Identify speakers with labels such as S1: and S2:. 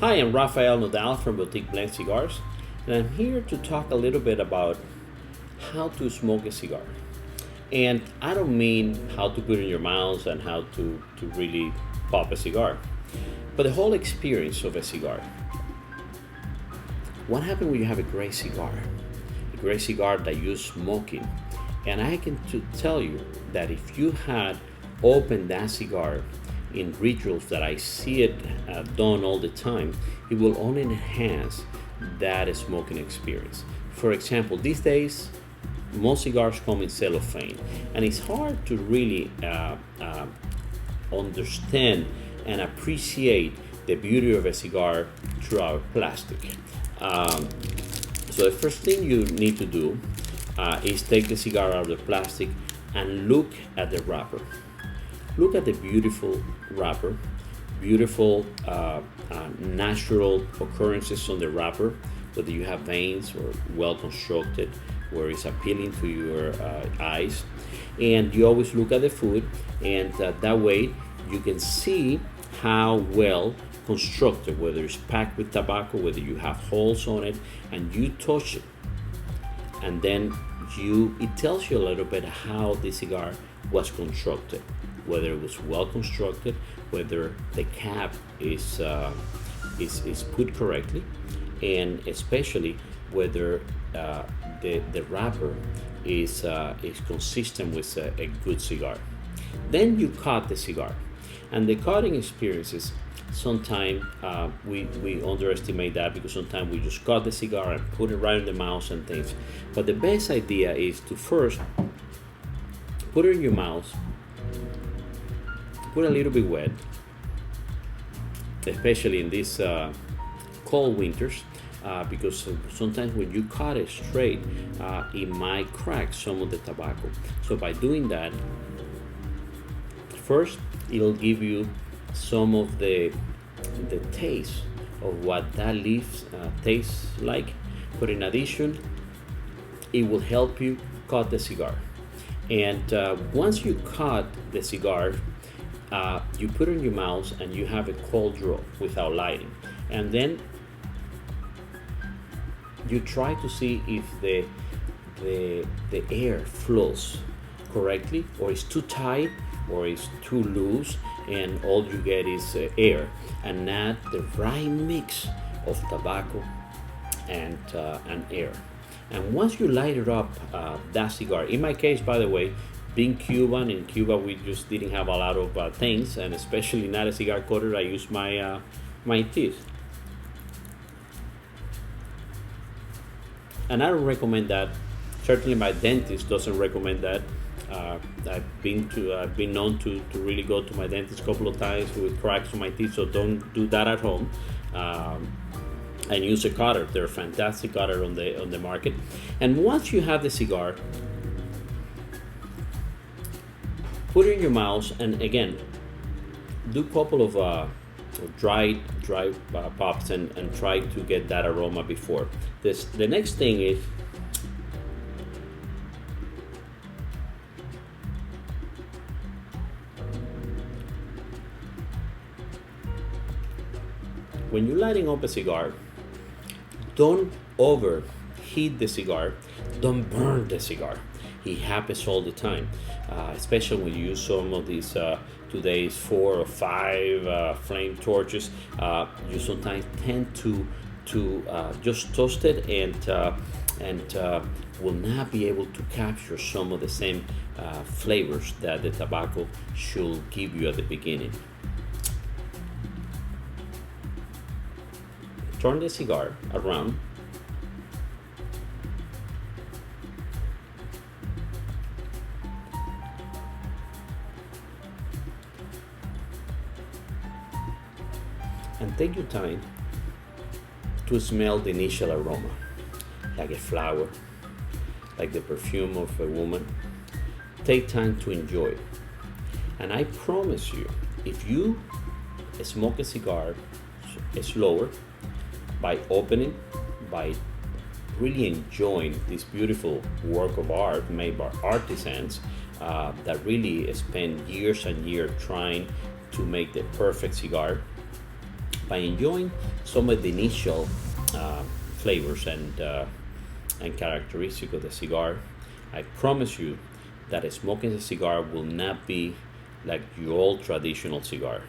S1: Hi, I'm Rafael Nodal from Boutique Blends Cigars, and I'm here to talk a little bit about how to smoke a cigar. And I don't mean how to put it in your mouth and how to really pop a cigar, but the whole experience of a cigar. What happens when you have a great cigar? A great cigar that you're smoking. And I can tell you that if you had opened that cigar in rituals that I see it done all the time, it will only enhance that smoking experience. For example, these days, most cigars come in cellophane, and it's hard to really understand and appreciate the beauty of a cigar throughout plastic. So the first thing you need to do is take the cigar out of the plastic and look at the wrapper. Look at the beautiful wrapper, beautiful natural occurrences on the wrapper, whether you have veins or well constructed, where it's appealing to your eyes. And you always look at the food, and that way you can see how well constructed, whether it's packed with tobacco, whether you have holes on it, and you touch it. And then it tells you a little bit how the cigar was constructed, whether it was well constructed, whether the cap is put correctly, and especially whether the wrapper is consistent with a good cigar. Then you cut the cigar, and the cutting experiences, sometimes we underestimate that, because sometimes we just cut the cigar and put it right in the mouth and things. But the best idea is to first put it in your mouth, put a little bit wet, especially in these cold winters, because sometimes when you cut it straight, it might crack some of the tobacco. So by doing that, first it'll give you some of the taste of what that leaf tastes like, but in addition, it will help you cut the cigar. And once you cut the cigar, you put it in your mouth and you have a cold draw without lighting, and then you try to see if the air flows correctly, or it's too tight, or it's too loose, and all you get is air and not the right mix of tobacco and air. And once you light it up, that cigar, in my case, by the way, being Cuban, in Cuba we just didn't have a lot of things, and especially not a cigar cutter, I use my teeth. And I don't recommend that. Certainly my dentist doesn't recommend that. I've been known to really go to my dentist a couple of times with cracks on my teeth, so don't do that at home. And use a cutter. They're a fantastic cutter on the market. And once you have the cigar, put it in your mouth, and again, do a couple of dry pops and try to get that aroma before. The next thing is when you're lighting up a cigar, don't overheat the cigar, don't burn the cigar. It happens all the time, especially when you use some of these today's 4 or 5 flame torches. You sometimes tend to just toast it and will not be able to capture some of the same flavors that the tobacco should give you at the beginning. Turn the cigar around, and take your time to smell the initial aroma, like a flower, like the perfume of a woman. Take time to enjoy it. And I promise you, if you smoke a cigar slower, by opening, by really enjoying this beautiful work of art made by artisans that really spend years and years trying to make the perfect cigar, by enjoying some of the initial flavors and characteristics of the cigar, I promise you that smoking the cigar will not be like your old traditional cigar.